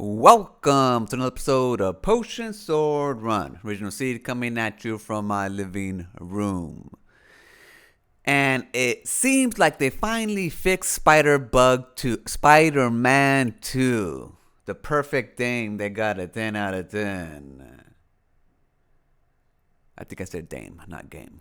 Welcome to another episode of Potion Sword Run. Original Seed coming at you from my living room. And it seems like they finally fixed SpiderMan 2. The perfect thing. They got a 10 out of 10. I think I said dame, not game.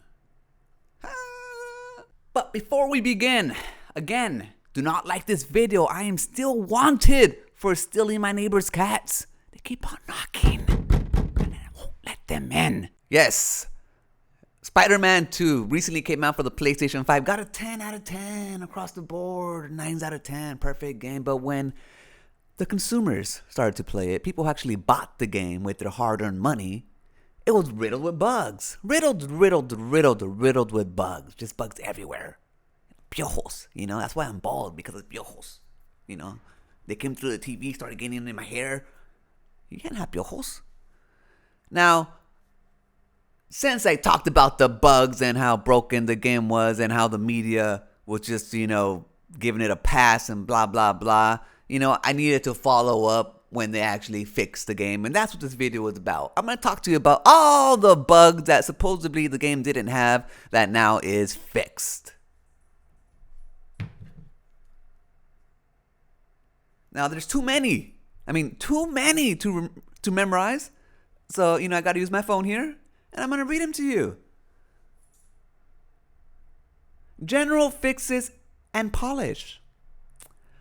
But before we begin, again, do not like this video. I am still wanted for stealing my neighbor's cats. They keep on knocking, and I won't let them in. Yes, SpiderMan 2 recently came out for the PlayStation 5. Got a 10 out of 10 across the board. 9s out of 10. Perfect game. But when the consumers started to play it, people who actually bought the game with their hard-earned money, it was riddled with bugs. Riddled with bugs. Just bugs everywhere. Piojos, that's why I'm bald, because of piojos, They came through the TV, started getting in my hair. You can't have piojos. Now, since I talked about the bugs and how broken the game was and how the media was just, giving it a pass and blah, blah, blah, I needed to follow up when they actually fixed the game. And that's what this video was about. I'm going to talk to you about all the bugs that supposedly the game didn't have that now is fixed. Now, there's too many. Too many to memorize. So, I got to use my phone here, and I'm going to read them to you. General fixes and polish.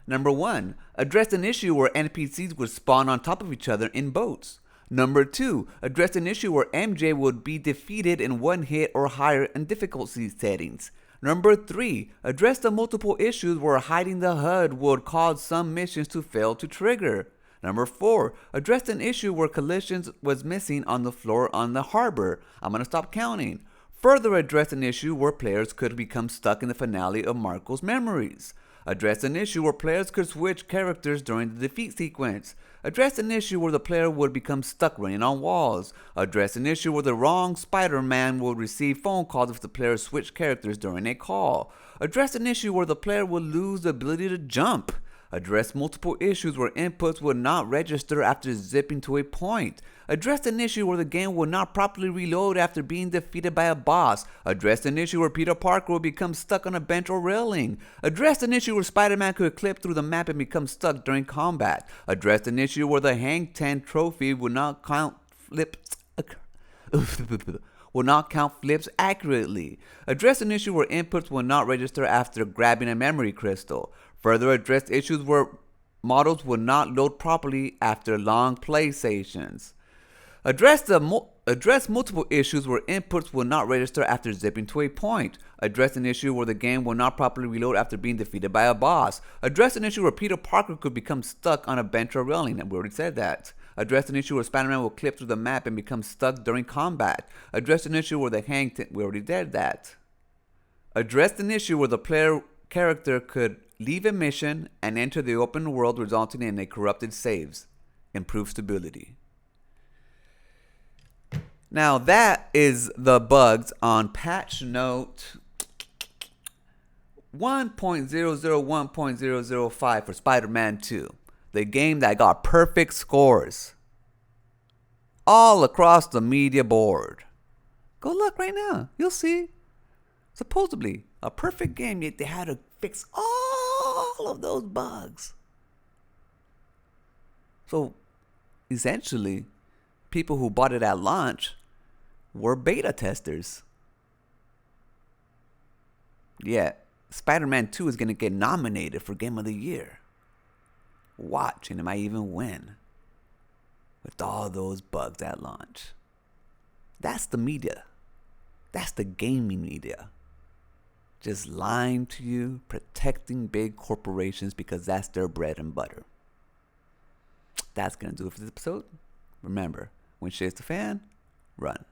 Number 1, address an issue where NPCs would spawn on top of each other in boats. Number 2, address an issue where MJ would be defeated in one hit or higher in difficulty settings. Number 3, address the multiple issues where hiding the HUD would cause some missions to fail to trigger. Number 4, address an issue where collisions was missing on the floor on the harbor. I'm going to stop counting. Further address an issue where players could become stuck in the finale of Marco's Memories. Address an issue where players could switch characters during the defeat sequence. Address an issue where the player would become stuck running on walls. Address an issue where the wrong Spider-Man would receive phone calls if the player switched characters during a call. Address an issue where the player would lose the ability to jump. Address multiple issues where inputs would not register after zipping to a point. Address an issue where the game would not properly reload after being defeated by a boss. Address an issue where Peter Parker would become stuck on a bench or railing. Address an issue where Spider-Man could clip through the map and become stuck during combat. Address an issue where the Hang 10 trophy would not count flips accurately. Address an issue where inputs will not register after grabbing a memory crystal. Further address issues where models would not load properly after long play sessions. Address multiple issues where inputs will not register after zipping to a point. Address an issue where the game will not properly reload after being defeated by a boss. Address an issue where Peter Parker could become stuck on a bench or railing, and we already said that. Address an issue where Spider-Man will clip through the map and become stuck during combat. Address an issue where the Hang 10, we already did that. Address an issue where the player character could leave a mission and enter the open world, resulting in a corrupted saves. Improve stability. Now that is the bugs on patch note 1.001.005 for Spider-Man 2. The game that got perfect scores all across the media board. Go look right now. You'll see. Supposedly a perfect game, yet they had to fix all of those bugs. So essentially, people who bought it at launch were beta testers. Yeah, Spider-Man 2 is going to get nominated for Game of the Year. Watch, and it might even win. With all those bugs at launch. That's the media. That's the gaming media. Just lying to you, protecting big corporations because that's their bread and butter. That's going to do it for this episode. Remember, when shit's the fan, run.